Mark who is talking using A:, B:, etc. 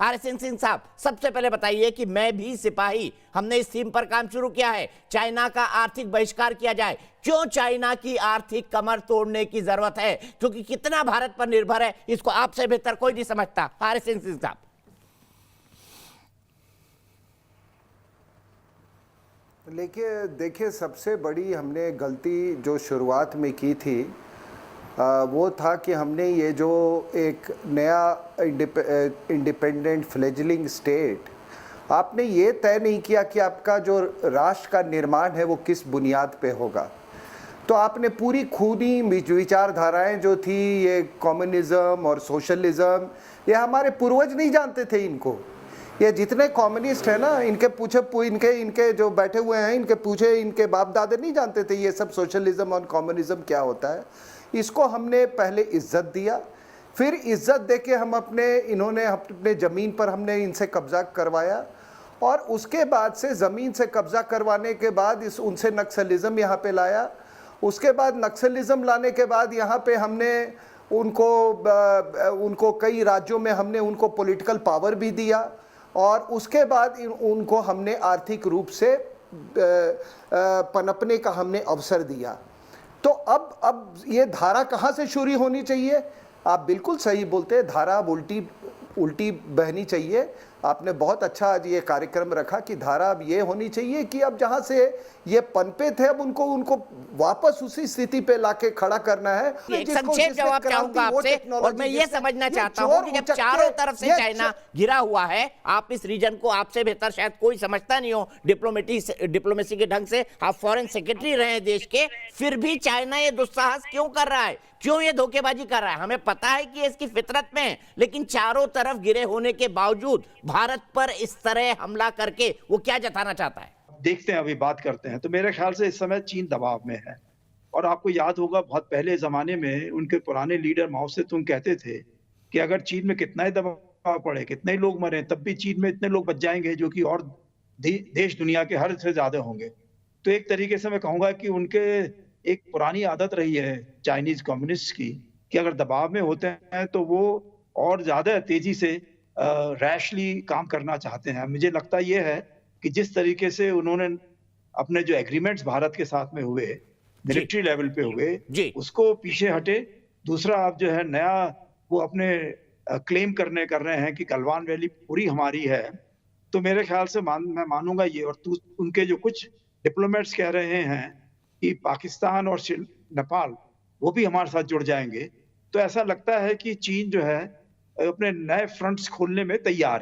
A: हरसिंह सिंह साहब, सबसे पहले बताइए कि मैं भी सिपाही, हमने इस थीम पर काम शुरू किया है, चाइना का आर्थिक बहिष्कार किया जाए। क्यों चाइना की आर्थिक कमर तोड़ने की जरूरत है? क्योंकि कितना भारत पर निर्भर है, इसको आपसे बेहतर कोई नहीं समझता। हरसिंह सिंह साहब।
B: देखिए सबसे बड़ी हमने गलती जो शुरुआत में की थी वो था कि हमने ये जो एक नया इंडिपेंडेंट फ्लेजलिंग स्टेट, आपने ये तय नहीं किया कि आपका जो राष्ट्र का निर्माण है वो किस बुनियाद पे होगा। तो आपने पूरी खूनी विचारधाराएं जो थी, ये कम्युनिज्म और सोशलिज्म, ये हमारे पूर्वज नहीं जानते थे इनको। ये जितने कम्युनिस्ट हैं ना, इनके पूछे इनके जो बैठे हुए हैं, इनके पूछे इनके बाप दादे नहीं जानते थे ये सब सोशलिज्म और कम्युनिज्म क्या होता है। इसको हमने पहले इज्जत दिया, फिर इज्जत देके हम इन्होंने अपने ज़मीन पर हमने इनसे कब्जा करवाया, और उसके बाद से ज़मीन से कब्जा करवाने के बाद उनसे नक्सलिज्म यहाँ पे लाया। उसके बाद नक्सलिज्म लाने के बाद यहाँ पे हमने उनको कई राज्यों में हमने उनको पॉलिटिकल पावर भी दिया, और उसके बाद उनको हमने आर्थिक रूप से पनपने का हमने अवसर दिया। तो अब ये धारा कहाँ से शुरू होनी चाहिए? आप बिल्कुल सही बोलते हैं, धारा अब उल्टी बहनी चाहिए। आपने बहुत अच्छा आज ये कार्यक्रम रखा कि धारा अब ये होनी चाहिए कि अब जहाँ से ये पनपे थे अब उनको वापस उसी स्थिति पे लाके खड़ा करना है।
A: एक संक्षेप जवाब चाहूंगा आपसे, और मैं ये समझना चाहता हूँ कि जब चारों तरफ से चाइना घिरा हुआ है, आप इस रीजन को आपसे बेहतर शायद कोई समझता नहीं हो डिप्लोमेसी के ढंग से, आप फॉरेन सेक्रेटरी रहे हैं देश के, फिर भी चाइना ये दुस्साहस क्यों कर रहा है, क्यों ये धोखेबाजी कर रहा है? हमें पता है कि इसकी फितरत में है, लेकिन चारों तरफ घिरे होने के बावजूद भारत पर इस तरह हमला करके वो क्या जताना चाहता है?
C: देखते हैं, अभी बात करते हैं। तो मेरे ख्याल से इस समय चीन दबाव में है, और आपको याद होगा बहुत पहले जमाने में उनके पुराने लीडर माओ सेतुंग कहते थे कि अगर चीन में कितना ही दबाव पड़े, कितने ही लोग मरे, तब भी चीन में इतने लोग बच जाएंगे जो कि और देश दुनिया के हर से ज्यादा होंगे। तो एक तरीके से मैं कहूंगा कि उनके एक पुरानी आदत रही है चाइनीज कम्युनिस्ट की कि अगर दबाव में होते हैं तो वो और ज्यादा तेजी से रैशली काम करना चाहते हैं। मुझे लगता ये है कि जिस तरीके से उन्होंने अपने जो एग्रीमेंट्स भारत के साथ में हुए, मिलिट्री लेवल पे हुए, उसको पीछे हटे। दूसरा, आप जो है नया वो अपने क्लेम कर रहे हैं कि गलवान वैली पूरी हमारी है। तो मेरे ख्याल से मैं मानूंगा ये, और उनके जो कुछ डिप्लोमेट्स कह रहे हैं कि पाकिस्तान और नेपाल वो भी हमारे साथ जुड़ जाएंगे। तो ऐसा लगता है कि चीन जो है अपने नए फ्रंट्स खोलने में तैयार है।